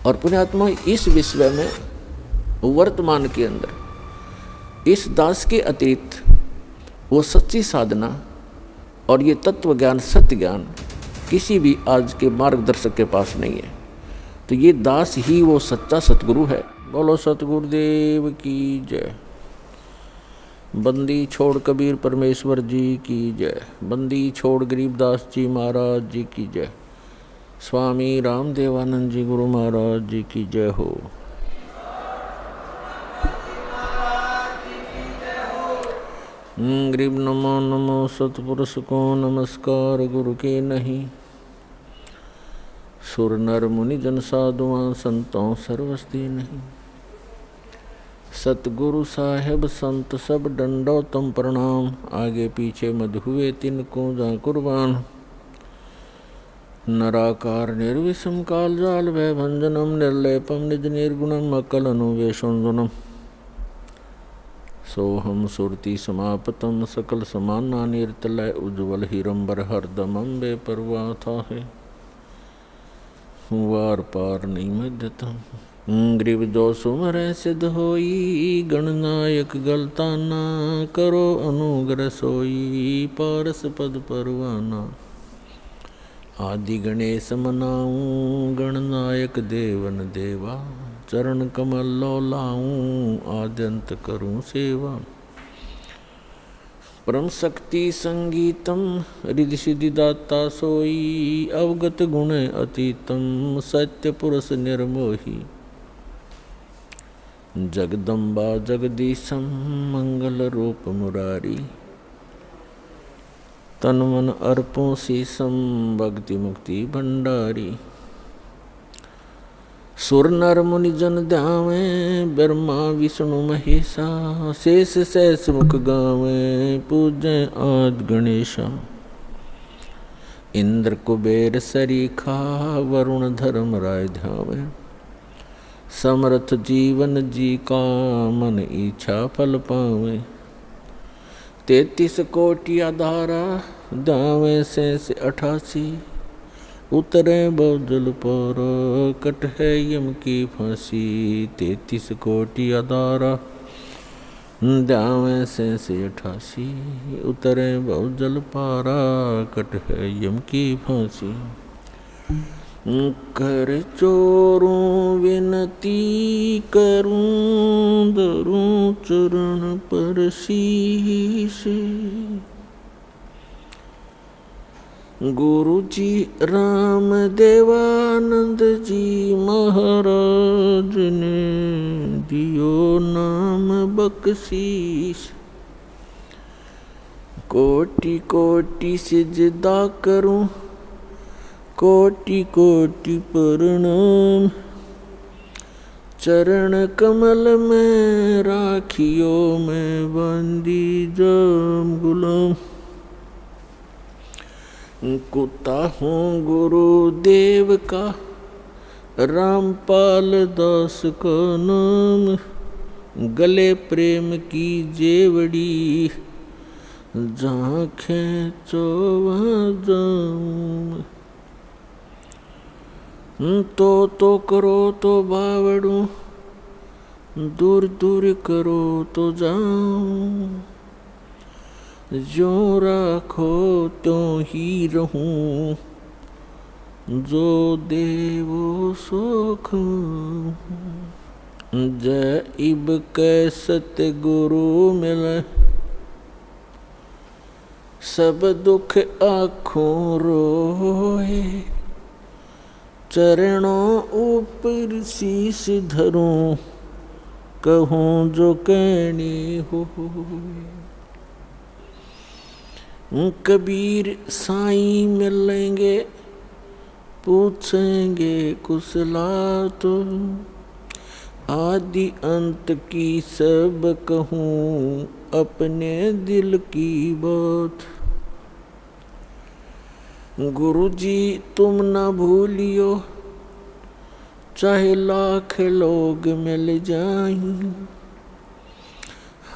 और पुण्यात्मा इस विश्व में वर्तमान के अंदर इस दास के अतिरिक्त वो सच्ची साधना और ये तत्व ज्ञान सत्य ज्ञान किसी भी आज के मार्गदर्शक के पास नहीं है। तो ये दास ही वो सच्चा सतगुरु है। बोलो सतगुरुदेव की जय। बंदी छोड़ कबीर परमेश्वर जी की जय। बंदी छोड़ गरीबदास जी महाराज जी की जय। स्वामी रामदेवानंद जी गुरु महाराज जी की जय हो। गरीब नमो नमो सतपुरुष को नमस्कार गुरु के नहीं। सुर नर मुनि जन साधुआं संतों सर्वस्ती नहीं। सतगुरु साहेब संत सब दंडोतम प्रणाम। आगे पीछे मध हुए तिनको जा कुर्बान। नराकार निर्विषम काल जाल भय भंजनम निर्लेपम निज निर्गुणम अकल अनुवेशुनम। सोहम सुरति समापतम सकल समाना निर्तलय उज्ज्वल हिरंबर हरदमं बे परवा था है वार पार नहीं मध्यतम। ग्रीव जो सुमरै सिद्ध होई गणनायक गलताना। करो अनुग्रह सोई पारस पद परवाना। आदि गणेश मनाऊं गणनायक देवन देवा। चरण कमल लो लाऊं आद्यंत करूं सेवा। परम शक्ति संगीतम रिद्धि सिद्धि दाता सोई। अवगत गुण अतीतम सत्य पुरुष निर्मोही। जगदम्बा जगदीशम मंगल रूप मुरारी। तन मन अर्पों शीसम भक्ति मुक्ति भंडारी। सुर नर मुनि जन ध्यावे ब्रह्मा विष्णु महेशा। शेष शेष मुख गावे पूजे आद गणेशा। इंद्र कुबेर सरीखा वरुण धर्म राय ध्यावे। समर्थ जीवन जी का मन इच्छा फल पावे। 33 कोटि आधारा दावे से 88। उतरे बहुजल पर कट है यम की फांसी। 33 कोटि आधारा दावे से 88। उतरे बहुजल पारा कट है यम की फांसी। कर चोरों विनती करूं धरूं चरण पर शीश। गुरु जी राम देवानंद जी महाराज ने दियो नाम बख्शीश। कोटि कोटि सिजदा करूं कोटि कोटि प्रणाम। चरण कमल में राखियो मैं बंदी जाम गुलाम। कुत्ता हूँ गुरुदेव का रामपाल दास का नाम। गले प्रेम की जेवड़ी जहाँ खेचो वहाँ जाऊँ। तो करो तो बावड़ू दूर दूर करो तो जाऊं। जो राखो त्यों ही रहूं जो देवो सो खाऊं। जय इब कै सतगुरु मिले सब दुख आँखों रोए। चरणों ऊपर शीश धरूं कहूँ जो कहनी हो। कबीर साईं मिलेंगे पूछेंगे कुशलात। आदि अंत की सब कहूँ अपने दिल की बात। गुरु जी तुम न भूलियो चाहे लाख लोग मिल जाएं।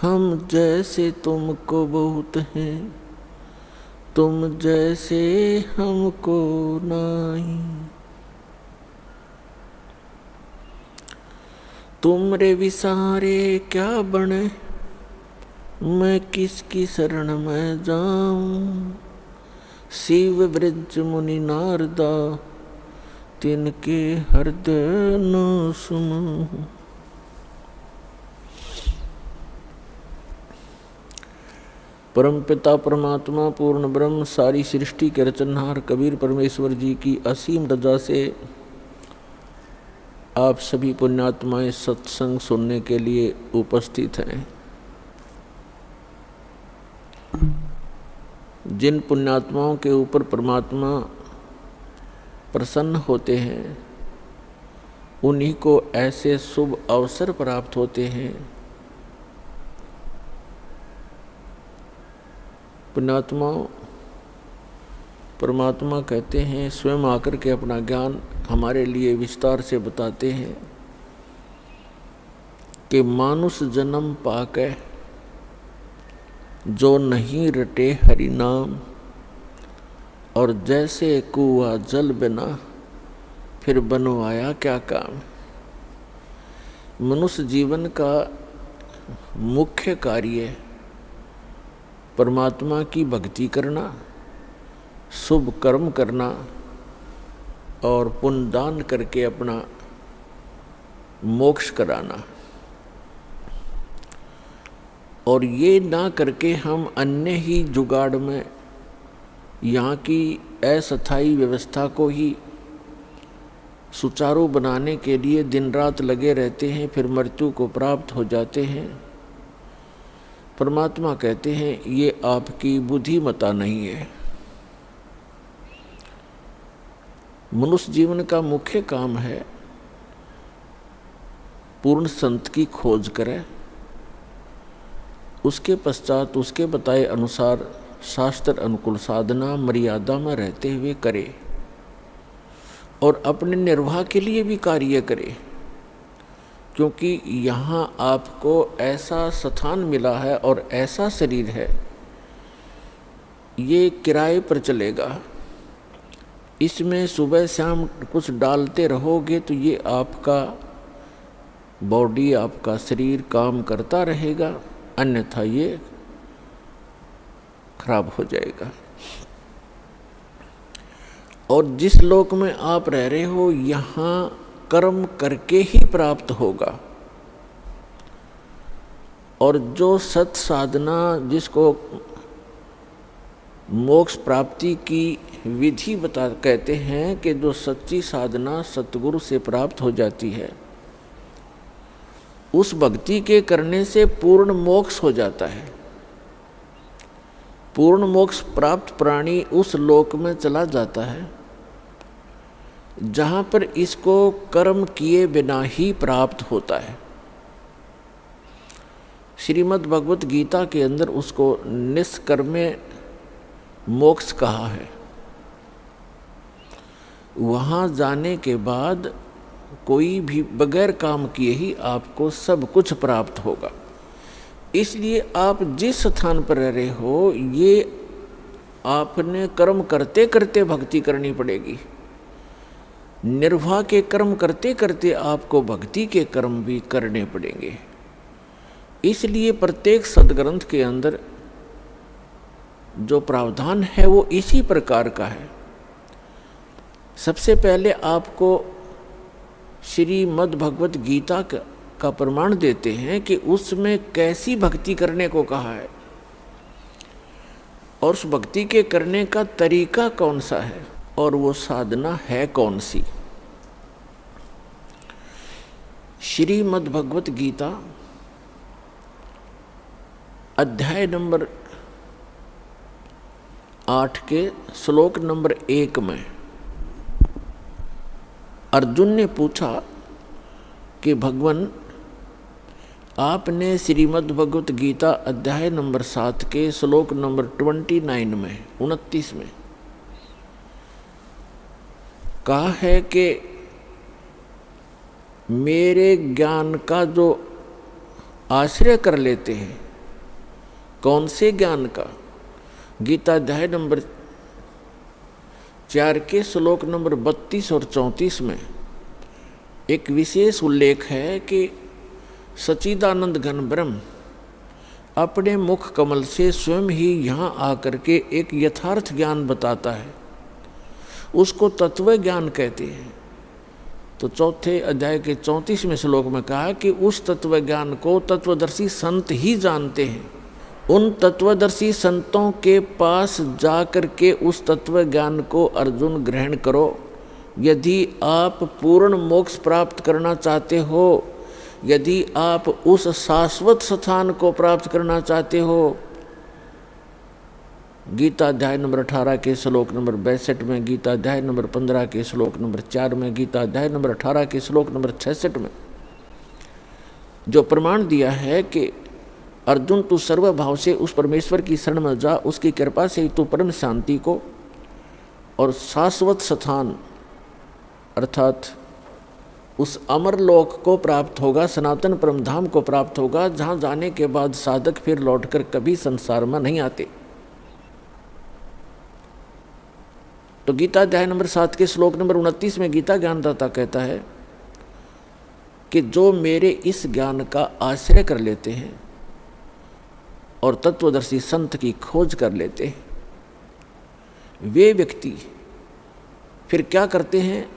हम जैसे तुमको बहुत हैं तुम जैसे हमको नहीं। तुमरे विसारे क्या बने, मैं किसकी शरण में जाऊं। शिव ब्रज मुनि नारदा, तिनके हृदय न सुनूं। परम पिता परमात्मा पूर्ण ब्रह्म सारी सृष्टि के रचनहार कबीर परमेश्वर जी की असीम रजा से आप सभी पुण्यात्माएं सत्संग सुनने के लिए उपस्थित हैं। जिन पुण्यात्माओं के ऊपर परमात्मा प्रसन्न होते हैं उन्हीं को ऐसे शुभ अवसर प्राप्त होते हैं। पुण्यात्माओं, परमात्मा कहते हैं, स्वयं आकर के अपना ज्ञान हमारे लिए विस्तार से बताते हैं कि मानुष जन्म पाके जो नहीं रटे हरि नाम, और जैसे कुआ जल बिना फिर बनवाया क्या काम। मनुष्य जीवन का मुख्य कार्य परमात्मा की भक्ति करना, शुभ कर्म करना और पुण्य दान करके अपना मोक्ष कराना। और ये ना करके हम अन्य ही जुगाड़ में यहाँ की अस्थायी व्यवस्था को ही सुचारू बनाने के लिए दिन रात लगे रहते हैं, फिर मृत्यु को प्राप्त हो जाते हैं। परमात्मा कहते हैं ये आपकी बुद्धिमत्ता नहीं है। मनुष्य जीवन का मुख्य काम है पूर्ण संत की खोज करें, उसके पश्चात उसके बताए अनुसार शास्त्र अनुकूल साधना मर्यादा में रहते हुए करे और अपने निर्वाह के लिए भी कार्य करे। क्योंकि यहाँ आपको ऐसा स्थान मिला है और ऐसा शरीर है, ये किराए पर चलेगा। इसमें सुबह शाम कुछ डालते रहोगे तो ये आपका बॉडी, आपका शरीर काम करता रहेगा, अन्यथा ये खराब हो जाएगा। और जिस लोक में आप रह रहे हो यहाँ कर्म करके ही प्राप्त होगा। और जो सत साधना जिसको मोक्ष प्राप्ति की विधि कहते हैं कि जो सच्ची साधना सतगुरु से प्राप्त हो जाती है, उस भक्ति के करने से पूर्ण मोक्ष हो जाता है। पूर्ण मोक्ष प्राप्त प्राणी उस लोक में चला जाता है जहाँ पर इसको कर्म किए बिना ही प्राप्त होता है। श्रीमद् भगवत गीता के अंदर उसको निष्कर्मे मोक्ष कहा है। वहाँ जाने के बाद कोई भी बगैर काम किए ही आपको सब कुछ प्राप्त होगा। इसलिए आप जिस स्थान पर रह रहे हो, ये आपने कर्म करते करते भक्ति करनी पड़ेगी। निर्वाह के कर्म करते करते आपको भक्ति के कर्म भी करने पड़ेंगे। इसलिए प्रत्येक सद्ग्रंथ के अंदर जो प्रावधान है वो इसी प्रकार का है। सबसे पहले आपको श्रीमद् भगवत गीता का प्रमाण देते हैं कि उसमें कैसी भक्ति करने को कहा है और उस भक्ति के करने का तरीका कौन सा है और वो साधना है कौन सी। श्रीमद् भगवत गीता अध्याय नंबर 8 के श्लोक नंबर 1 में अर्जुन ने पूछा कि भगवान आपने श्रीमद् भगवत गीता अध्याय नंबर 7 के श्लोक नंबर 29 में कहा है कि मेरे ज्ञान का जो आश्रय कर लेते हैं, कौन से ज्ञान का। गीता अध्याय नंबर 4 के श्लोक नंबर 32 और 34 में एक विशेष उल्लेख है कि सच्चिदानंद घन ब्रह्म अपने मुख कमल से स्वयं ही यहाँ आकर के एक यथार्थ ज्ञान बताता है, उसको तत्व ज्ञान कहते हैं। तो चौथे अध्याय के 34वें श्लोक में कहा कि उस तत्व ज्ञान को तत्वदर्शी संत ही जानते हैं। उन तत्वदर्शी संतों के पास जाकर के उस तत्व ज्ञान को अर्जुन ग्रहण करो। यदि आप पूर्ण मोक्ष प्राप्त करना चाहते हो, यदि आप उस शाश्वत स्थान को प्राप्त करना चाहते हो, गीता अध्याय नंबर 18 के श्लोक नंबर 62 में, गीता अध्याय नंबर 15 के श्लोक नंबर 4 में, गीता अध्याय नंबर 18 के श्लोक नंबर 66 में जो प्रमाण दिया है कि अर्जुन तू सर्वभाव से उस परमेश्वर की शरण में जा, उसकी कृपा से तू परम शांति को और शाश्वत स्थान अर्थात उस अमर लोक को प्राप्त होगा, सनातन परम धाम को प्राप्त होगा, जहाँ जाने के बाद साधक फिर लौटकर कभी संसार में नहीं आते। तो गीता अध्याय नंबर 7 के श्लोक नंबर 29 में गीता ज्ञानदाता कहता है कि जो मेरे इस ज्ञान का आश्रय कर लेते हैं और तत्वदर्शी संत की खोज कर लेते हैं, वे व्यक्ति फिर क्या करते हैं?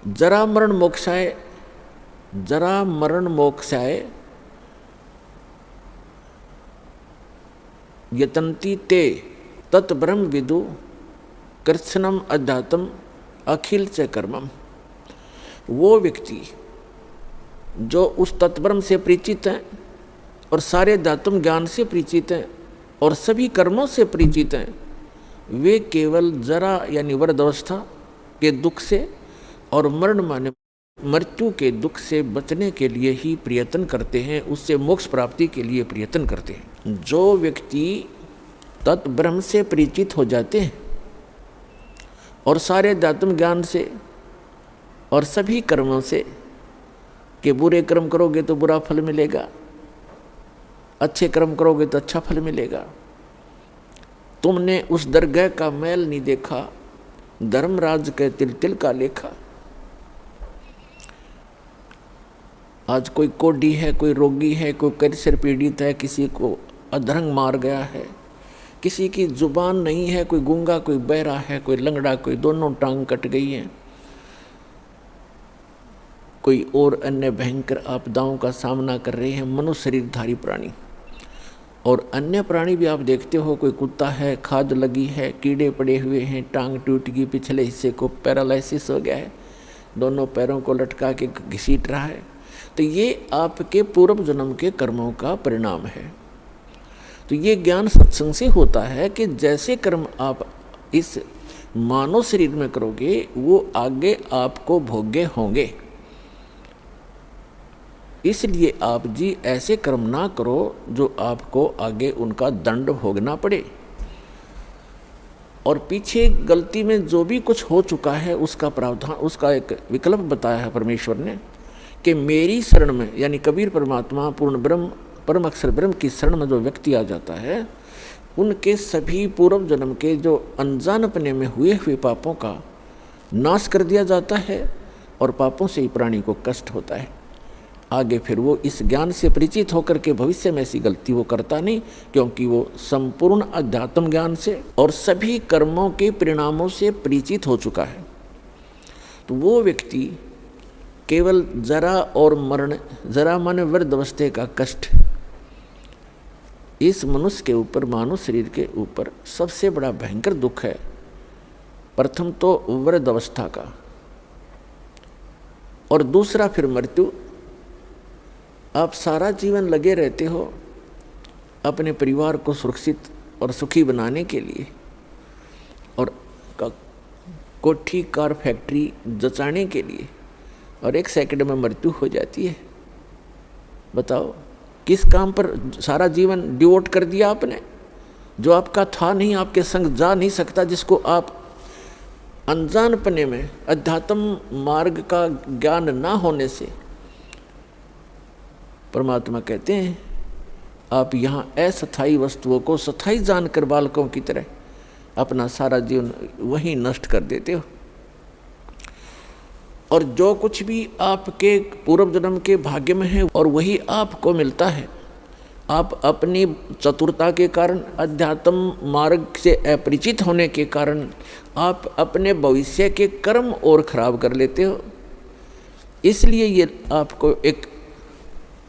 जरा मरण मोक्षाय यतन्ति ते तत् ब्रह्म विदु कृत्स्नम अध्यात्म अखिल च कर्मम। वो व्यक्ति जो उस तत्ब्रह्म से परिचित हैं और सारे अध्यात्म ज्ञान से परिचित हैं और सभी कर्मों से परिचित हैं, वे केवल जरा यानी वृद्धावस्था के दुख से और मरण माने मृत्यु के दुख से बचने के लिए ही प्रयत्न करते हैं, उससे मोक्ष प्राप्ति के लिए प्रयत्न करते हैं। जो व्यक्ति तत्ब्रह्म से परिचित हो जाते हैं और सारे अध्यात्म ज्ञान से और सभी कर्मों से कि बुरे कर्म करोगे तो बुरा फल मिलेगा, अच्छे कर्म करोगे तो अच्छा फल मिलेगा, तुमने उस दरगाह का मैल नहीं देखा, धर्मराज के तिल तिल का लेखा। आज कोई कोढ़ी है, कोई रोगी है, कोई कैंसर पीड़ित है, किसी को अधरंग मार गया है, किसी की जुबान नहीं है, कोई गूंगा, कोई बहरा है, कोई लंगड़ा, कोई दोनों टांग कट गई हैं, कोई और अन्य भयंकर आपदाओं का सामना कर रहे हैं मनुष्य शरीरधारी प्राणी। और अन्य प्राणी भी आप देखते हो, कोई कुत्ता है, खाद लगी है, कीड़े पड़े हुए हैं, टांग टूट गई, पिछले हिस्से को पैरालिसिस हो गया है, दोनों पैरों को लटका के घसीट रहा है। तो ये आपके पूर्व जन्म के कर्मों का परिणाम है। तो ये ज्ञान सत्संग से होता है कि जैसे कर्म आप इस मानव शरीर में करोगे वो आगे आपको भोग्य होंगे। इसलिए आप जी ऐसे कर्म ना करो जो आपको आगे उनका दंड भोगना पड़े। और पीछे गलती में जो भी कुछ हो चुका है उसका प्रावधान, उसका एक विकल्प बताया है परमेश्वर ने कि मेरी शरण में, यानी कबीर परमात्मा पूर्ण ब्रह्म परम अक्षर ब्रह्म की शरण में जो व्यक्ति आ जाता है, उनके सभी पूर्व जन्म के जो अनजानपने में हुए पापों का नाश कर दिया जाता है और पापों से ही प्राणी को कष्ट होता है। आगे फिर वो इस ज्ञान से परिचित होकर के भविष्य में ऐसी गलती वो करता नहीं, क्योंकि वो संपूर्ण अध्यात्म ज्ञान से और सभी कर्मों के परिणामों से परिचित हो चुका है। तो वो व्यक्ति केवल जरा और मरण, जरा माने वृद्धावस्था का कष्ट, इस मनुष्य के ऊपर, मानव शरीर के ऊपर सबसे बड़ा भयंकर दुख है। प्रथम तो वृद्धावस्था का और दूसरा फिर मृत्यु। आप सारा जीवन लगे रहते हो अपने परिवार को सुरक्षित और सुखी बनाने के लिए और कोठी कार फैक्ट्री जचाने के लिए, और एक सेकंड में मृत्यु हो जाती है। बताओ किस काम पर सारा जीवन डिवोट कर दिया आपने, जो आपका था नहीं, आपके संग जा नहीं सकता, जिसको आप अनजानपने में अध्यात्म मार्ग का ज्ञान ना होने से, परमात्मा कहते हैं आप यहाँ अस्थायी वस्तुओं को स्थायी जानकर बालकों की तरह अपना सारा जीवन वहीं नष्ट कर देते हो। और जो कुछ भी आपके पूर्व जन्म के भाग्य में है और वही आपको मिलता है। आप अपनी चतुरता के कारण, अध्यात्म मार्ग से अपरिचित होने के कारण आप अपने भविष्य के कर्म और खराब कर लेते हो। इसलिए ये आपको एक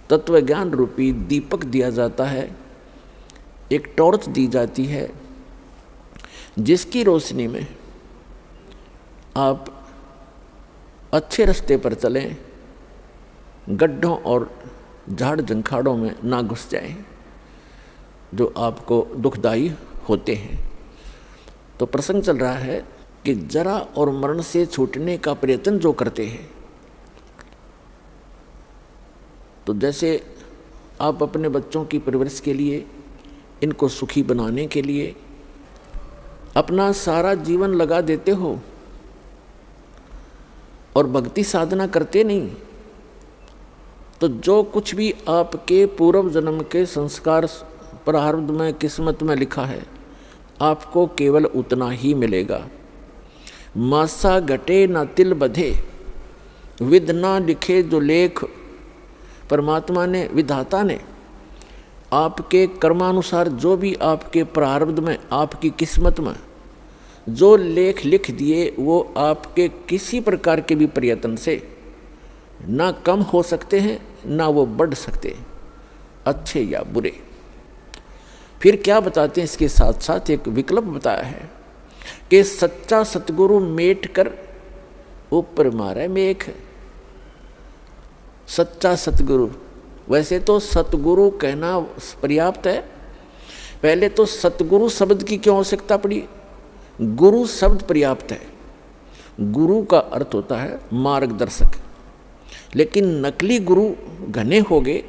तत्व ज्ञान रूपी दीपक दिया जाता है, एक टॉर्च दी जाती है, जिसकी रोशनी में आप अच्छे रास्ते पर चलें, गड्ढों और झाड़ झंखाड़ों में ना घुस जाएं जो आपको दुखदाई होते हैं। तो प्रसंग चल रहा है कि जरा और मरण से छूटने का प्रयत्न जो करते हैं, तो जैसे आप अपने बच्चों की परवरिश के लिए, इनको सुखी बनाने के लिए अपना सारा जीवन लगा देते हो और भक्ति साधना करते नहीं, तो जो कुछ भी आपके पूर्व जन्म के संस्कार प्रारब्ध में, किस्मत में लिखा है, आपको केवल उतना ही मिलेगा। मासा घटे ना तिल बधे, विद ना लिखे जो लेख। परमात्मा ने, विधाता ने आपके कर्मानुसार जो भी आपके प्रारब्ध में, आपकी किस्मत में जो लेख लिख दिए, वो आपके किसी प्रकार के भी प्रयत्न से ना कम हो सकते हैं, ना वो बढ़ सकते हैं, अच्छे या बुरे। फिर क्या बताते हैं, इसके साथ साथ एक विकल्प बताया है कि सच्चा सतगुरु मेट कर ऊपर मारे मेघ। सच्चा सतगुरु, वैसे तो सतगुरु कहना पर्याप्त है, पहले तो सतगुरु शब्द की क्यों आवश्यकता पड़ी? गुरु शब्द पर्याप्त है। गुरु का अर्थ होता है मार्गदर्शक, लेकिन नकली गुरु घने हो गए,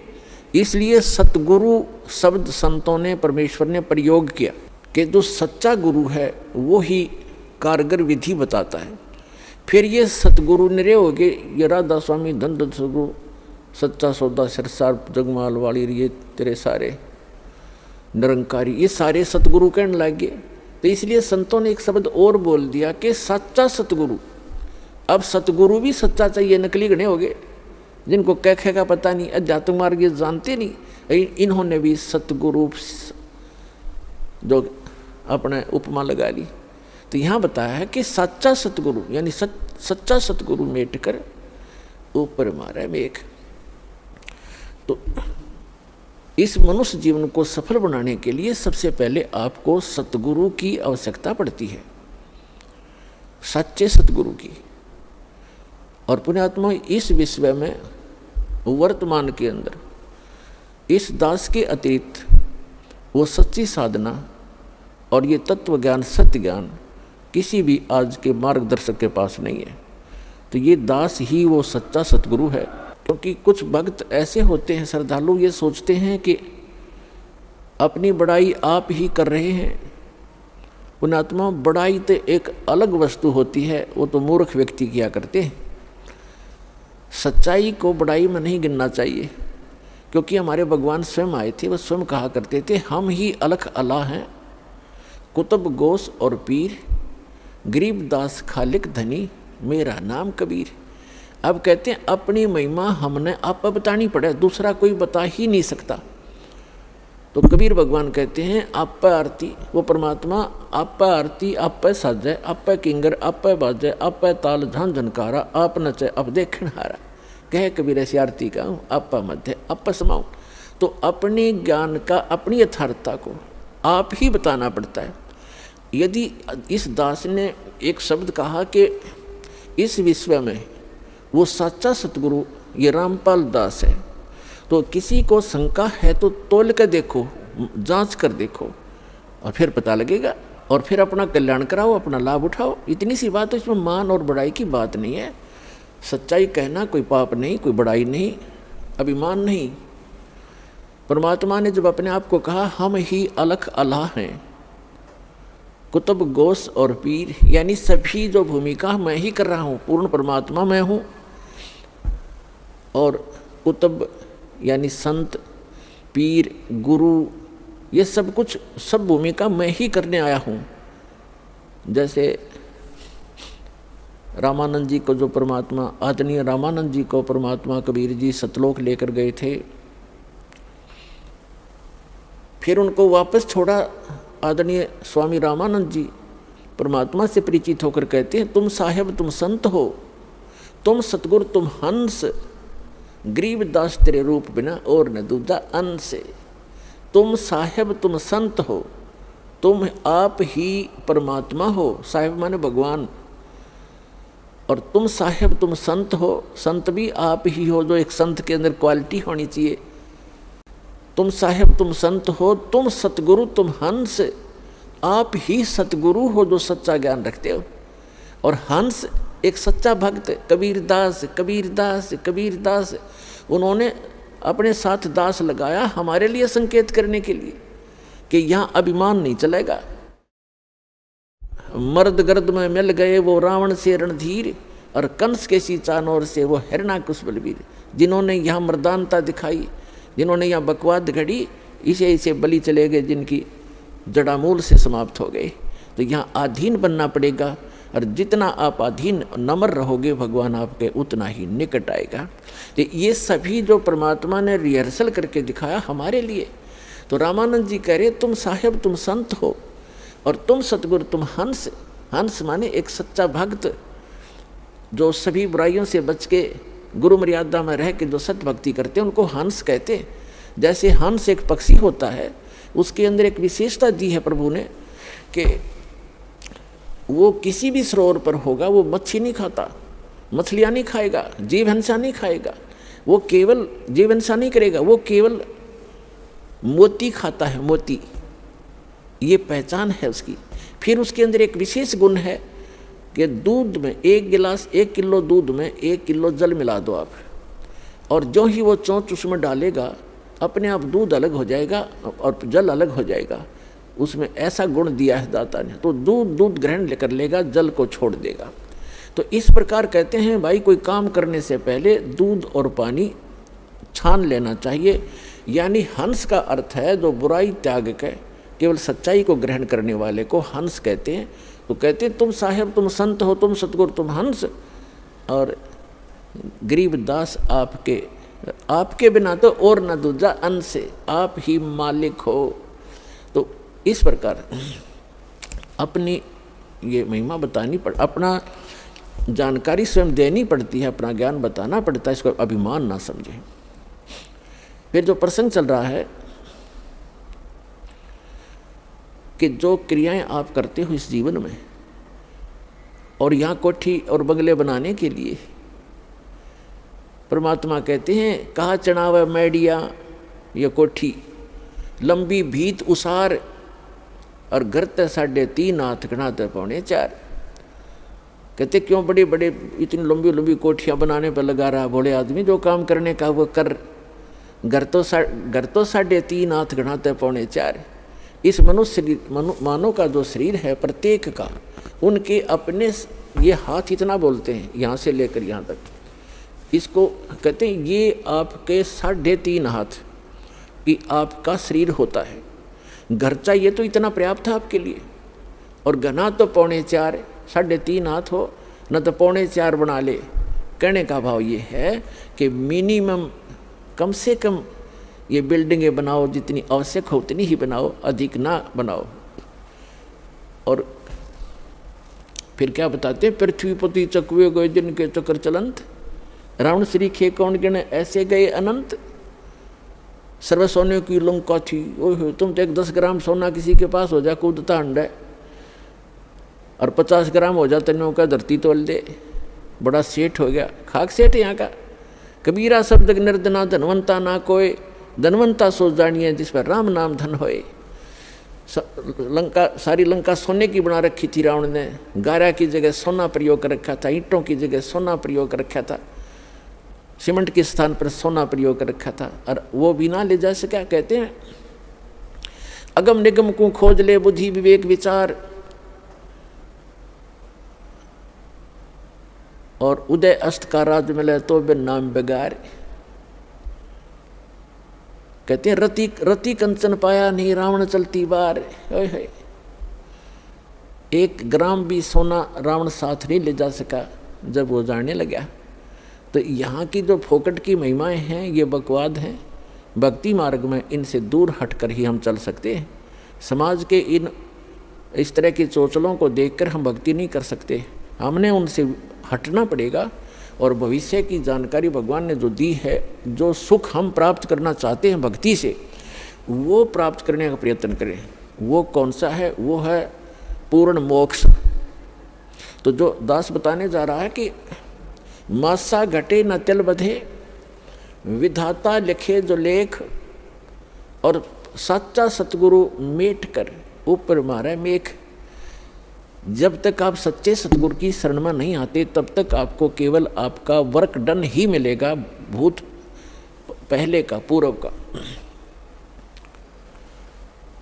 इसलिए सतगुरु शब्द संतों ने, परमेश्वर ने प्रयोग किया कि जो सच्चा गुरु है वो ही कारगर विधि बताता है। फिर ये सतगुरु निरे हो गए, ये राधा स्वामी, धन धन सतगुरु, सच्चा सौदा, सिरसार, जगमाल वाली, ये तेरे सारे निरंकारी, ये सारे सतगुरु कहने लग गए। तो इसलिए संतों ने एक शब्द और बोल दिया कि सच्चा सतगुरु। अब सतगुरु भी सच्चा चाहिए, नकली घने हो गए, जिनको कह का पता नहीं, अध्यात्म मार्ग ये जानते नहीं, इन्होंने भी सतगुरु जो अपने उपमा लगा ली। तो यहाँ बताया है कि सच्चा सतगुरु यानी सच्चा सतगुरु मेट कर ऊपर मारे मेघ। तो इस मनुष्य जीवन को सफल बनाने के लिए सबसे पहले आपको सतगुरु की आवश्यकता पड़ती है, सच्चे सतगुरु की। और पुण्यात्मा, इस विश्व में वर्तमान के अंदर इस दास के अतिरिक्त वो सच्ची साधना और ये तत्व ज्ञान, सत्य ज्ञान किसी भी आज के मार्गदर्शक के पास नहीं है। तो ये दास ही वो सच्चा सतगुरु है। क्योंकि कुछ भक्त ऐसे होते हैं, श्रद्धालु, ये सोचते हैं कि अपनी बड़ाई आप ही कर रहे हैं। पुण्यात्मा, बड़ाई तो एक अलग वस्तु होती है, वो तो मूर्ख व्यक्ति किया करते हैं। सच्चाई को बड़ाई में नहीं गिनना चाहिए, क्योंकि हमारे भगवान स्वयं आए थे, वह स्वयं कहा करते थे, हम ही अलख अला हैं, कुतुब गोस और पीर, गरीब दास खालिक धनी, मेरा नाम कबीर। अब कहते हैं अपनी महिमा हमने आप बतानी पड़े, दूसरा कोई बता ही नहीं सकता। तो कबीर भगवान कहते हैं आप पे आरती, वो परमात्मा आप पे आरती, आप पे साजे, आप पे किंगर, आप पे बाजे, आप पे ताल झान झनकारा, आप नचे अब देखण हारा। कहे कबीर ऐसी आरती का हूँ, आप पे मध्य आप पे समाऊँ। तो अपने ज्ञान का, अपनी यथार्थता को आप ही बताना पड़ता है। यदि इस दास ने एक शब्द कहा कि इस विश्व में वो सच्चा सतगुरु ये रामपाल दास है, तो किसी को शंका है तो तोल कर देखो, जांच कर देखो, और फिर पता लगेगा, और फिर अपना कल्याण कराओ, अपना लाभ उठाओ। इतनी सी बात है, इसमें मान और बड़ाई की बात नहीं है। सच्चाई कहना कोई पाप नहीं, कोई बड़ाई नहीं, अभिमान नहीं। परमात्मा ने जब अपने आप को कहा हम ही अलख अल्लाह हैं, कुतुब गोस और पीर, यानी सभी जो भूमिका मैं ही कर रहा हूँ, पूर्ण परमात्मा मैं हूँ, और कुतुब यानी संत, पीर, गुरु, ये सब कुछ, सब भूमिका मैं ही करने आया हूँ। जैसे रामानंद जी को जो परमात्मा, आदरणीय रामानंद जी को परमात्मा कबीर जी सतलोक लेकर गए थे, फिर उनको वापस छोड़ा। आदरणीय स्वामी रामानंद जी परमात्मा से परिचित होकर कहते हैं, तुम साहेब तुम संत हो, तुम सतगुरु तुम हंस, गरीबदास तेरे रूप बिना और न दूजा अंश। तुम साहेब तुम संत हो, तुम आप ही परमात्मा हो, साहेब माने भगवान, और तुम साहेब तुम संत हो, संत भी आप ही हो, जो एक संत के अंदर क्वालिटी होनी चाहिए। तुम साहेब तुम संत हो, तुम सतगुरु तुम हंस, आप ही सतगुरु हो जो सच्चा ज्ञान रखते हो। और हंस एक सच्चा भक्त कबीरदास, कबीरदास, कबीरदास, उन्होंने अपने साथ दास लगाया हमारे लिए संकेत करने के लिए कि यहाँ अभिमान नहीं चलेगा। मर्द गर्द में मिल गए वो रावण से रणधीर, और कंस के सी चानोर से वो हिरणाकुश बलवीर। जिन्होंने यहाँ मर्दानता दिखाई, जिन्होंने यहाँ बकवाद घड़ी, इसे बलि चले गए जिनकी जड़ामूल से समाप्त हो गए। तो यहाँ अधीन बनना पड़ेगा, और जितना आप अधीन नम्र रहोगे भगवान आपके उतना ही निकट आएगा। तो ये सभी जो परमात्मा ने रिहर्सल करके दिखाया हमारे लिए। तो रामानंद जी कह रहे तुम साहेब तुम संत हो, और तुम सतगुरु तुम हंस। हंस माने एक सच्चा भक्त जो सभी बुराइयों से बच के गुरु मर्यादा में रह के जो सत्य भक्ति करते हैं उनको हंस कहते हैं। जैसे हंस एक पक्षी होता है, उसके अंदर एक विशेषता दी है प्रभु ने कि वो किसी भी सरोवर पर होगा, वो मच्छी नहीं खाता, मछलियाँ नहीं खाएगा, जीव हिंसा नहीं खाएगा, वो केवल जीव हिंसा नहीं करेगा, वो केवल मोती खाता है, मोती, ये पहचान है उसकी। फिर उसके अंदर एक विशेष गुण है कि दूध में 1 किलो दूध में 1 किलो जल मिला दो आप, और जो ही वो चोंच उसमें डालेगा अपने आप दूध अलग हो जाएगा और जल अलग हो जाएगा। उसमें ऐसा गुण दिया है दाता ने। तो दूध ग्रहण लेकर लेगा, जल को छोड़ देगा। तो इस प्रकार कहते हैं भाई कोई काम करने से पहले दूध और पानी छान लेना चाहिए। यानी हंस का अर्थ है जो बुराई त्याग के केवल सच्चाई को ग्रहण करने वाले को हंस कहते हैं। तो कहते हैं तुम साहेब तुम संत हो, तुम सतगुरु तुम हंस, और गरीबदास आपके बिना तो और न दूजा अंश, आप ही मालिक हो। तो इस प्रकार अपनी ये महिमा बतानी अपना जानकारी स्वयं देनी पड़ती है, अपना ज्ञान बताना पड़ता है, इसको अभिमान ना समझें। फिर जो प्रसंग चल रहा है कि जो क्रियाएं आप करते हो इस जीवन में, और यहाँ कोठी और बंगले बनाने के लिए परमात्मा कहते हैं कहा चढ़ावा मैडिया ये कोठी, लंबी भीत उसार, और घर ते 3.5 हाथ घनाते 4.25। कहते क्यों बड़े बड़े इतनी लंबी लंबी कोठियाँ बनाने पर लगा रहा भोले आदमी, जो काम करने का वो कर। घर तो 3.5 हाथ घनाते 4.25। इस मनुष्य मानव का जो शरीर है प्रत्येक का, उनके अपने ये हाथ इतना बोलते हैं यहाँ से लेकर यहाँ तक, इसको कहते हैं ये आपके 3.5 हाथ कि आपका शरीर होता है। घर चाहिए तो इतना पर्याप्त है आपके लिए, और घना तो 4.25, 3.5 हाथ हो न तो 4.25 बना ले। कहने का भाव ये है कि मिनिमम कम से कम ये बिल्डिंगें बनाओ, जितनी आवश्यक हो उतनी ही बनाओ, अधिक ना बनाओ। और फिर क्या बताते हैं, पृथ्वीपति चकवे गए जिनके चक्र चलंत, रावण श्री खे कौन गिने ऐसे गए अनंत। सर्व सोने की लंका थी, ओह तुम तो एक 10 ग्राम सोना किसी के पास हो जा कूदता अंडा, और 50 ग्राम हो जा तन्यों का धरती तोल दे, बड़ा सेठ हो गया। खाक सेठ यहाँ का। कबीरा शब्द निर्धना धनवंता ना कोय, धनवंता सो जानिए जिस पर राम नाम धन होए। सारी लंका सोने की बना रखी थी रावण ने, गारा की जगह सोना प्रयोग कर रखा था, ईंटों की जगह सोना प्रयोग कर रखा था, सीमेंट के स्थान पर सोना प्रयोग कर रखा था, और वो बिना ले जा सका। कहते हैं अगम निगम को खोज ले बुद्धि विवेक विचार, और उदय अस्त का राज मिले तो बिन नाम बेगार। कहते हैं रति कंचन पाया नहीं रावण चलती बार। 1 ग्राम भी सोना रावण साथ नहीं ले जा सका, जब वो जानने लगा। तो यहाँ की जो फोकट की महिमाएं हैं ये बकवाद हैं। भक्ति मार्ग में इनसे दूर हटकर ही हम चल सकते हैं। समाज के इस तरह की चोचलों को देखकर हम भक्ति नहीं कर सकते, हमने उनसे हटना पड़ेगा। और भविष्य की जानकारी भगवान ने जो दी है, जो सुख हम प्राप्त करना चाहते हैं भक्ति से, वो प्राप्त करने का प्रयत्न करें। वो कौन सा है? वो है पूर्ण मोक्ष। तो जो दास बताने जा रहा है कि मासा घटे न तिल बधे, विधाता लिखे जो लेख, और सच्चा सतगुरु मेट कर ऊपर मारे मेख। जब तक आप सच्चे सतगुरु की शरण में नहीं आते तब तक आपको केवल आपका वर्क डन ही मिलेगा, भूत पहले का, पूर्व का।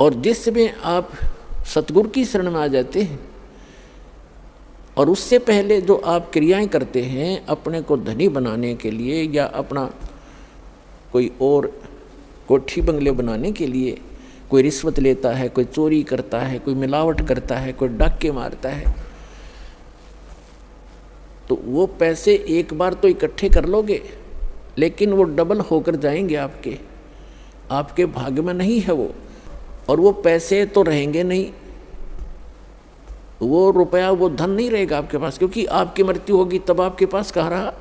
और जिस समय आप सतगुरु की शरण में आ जाते हैं और उससे पहले जो आप क्रियाएं करते हैं अपने को धनी बनाने के लिए या अपना कोई और कोठी बंगले बनाने के लिए, कोई रिश्वत लेता है, कोई चोरी करता है, कोई मिलावट करता है, कोई डाके मारता है, तो वो पैसे एक बार तो इकट्ठे कर लोगे लेकिन वो डबल होकर जाएंगे आपके भाग्य में नहीं है वो। और वो पैसे तो रहेंगे नहीं, वो रुपया, वो धन नहीं रहेगा आपके पास, क्योंकि आपकी मृत्यु होगी तब आपके पास कहाँ रहा।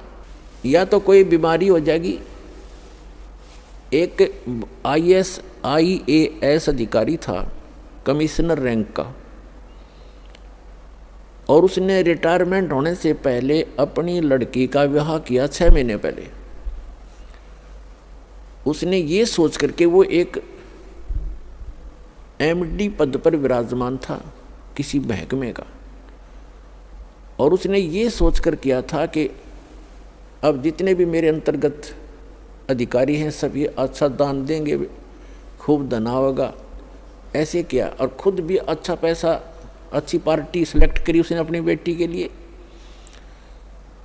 या तो कोई बीमारी हो जाएगी। एक IAS अधिकारी था, कमिश्नर रैंक का, और उसने रिटायरमेंट होने से पहले अपनी लड़की का विवाह किया 6 महीने पहले। उसने ये सोच करके, वो एक MD पद पर विराजमान था किसी महकमे का, और उसने ये सोच कर किया था कि अब जितने भी मेरे अंतर्गत अधिकारी हैं सब ये अच्छा दान देंगे, खूब धन होगा, ऐसे किया। और खुद भी अच्छा पैसा, अच्छी पार्टी सेलेक्ट करी उसने अपनी बेटी के लिए।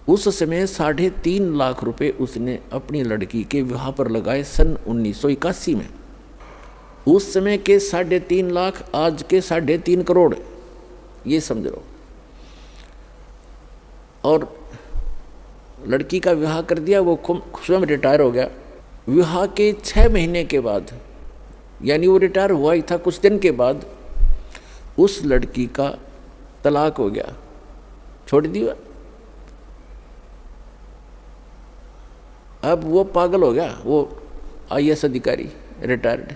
उस समय 3.5 लाख रुपए उसने अपनी लड़की के विवाह पर लगाए सन 1981 में। उस समय के 3.5 लाख आज के 3.5 करोड़, ये समझ लो। और लड़की का विवाह कर दिया, वो स्वयं रिटायर हो गया। विवाह के 6 महीने के बाद, यानी वो रिटायर हुआ ही था, कुछ दिन के बाद उस लड़की का तलाक हो गया, छोड़ दिया। अब वो पागल हो गया, वो IAS अधिकारी रिटायर्ड।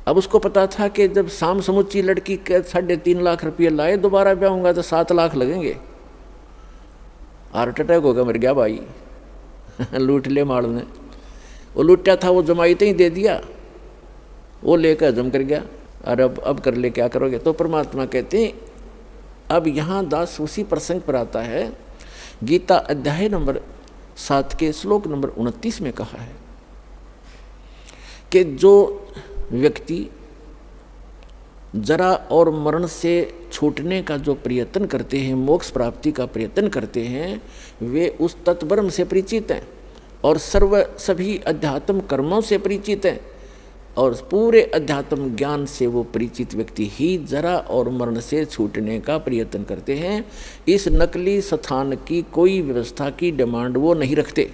अब उसको पता था कि जब शाम समुच्ची लड़की के 3.5 लाख रुपये लाए, दोबारा ब्याह होगा तो 7 लाख लगेंगे। हार्ट अटैक होगा, मर गया भाई। लूट ले माल ने, वो लूटा था, वो जमाइते ही दे दिया, वो लेकर हजम कर गया। और अब कर ले, क्या करोगे? तो परमात्मा कहते हैं, अब यहाँ दास उसी प्रसंग पर आता है। गीता अध्याय नंबर 7 के श्लोक नंबर 29 में कहा है कि जो व्यक्ति जरा और मरण से छूटने का जो प्रयत्न करते हैं, मोक्ष प्राप्ति का प्रयत्न करते हैं, वे उस तत्ब्रह्म से परिचित हैं और सभी अध्यात्म कर्मों से परिचित हैं। और पूरे अध्यात्म ज्ञान से वो परिचित व्यक्ति ही जरा और मरण से छूटने का प्रयत्न करते हैं। इस नकली स्थान की कोई व्यवस्था की डिमांड वो नहीं रखते।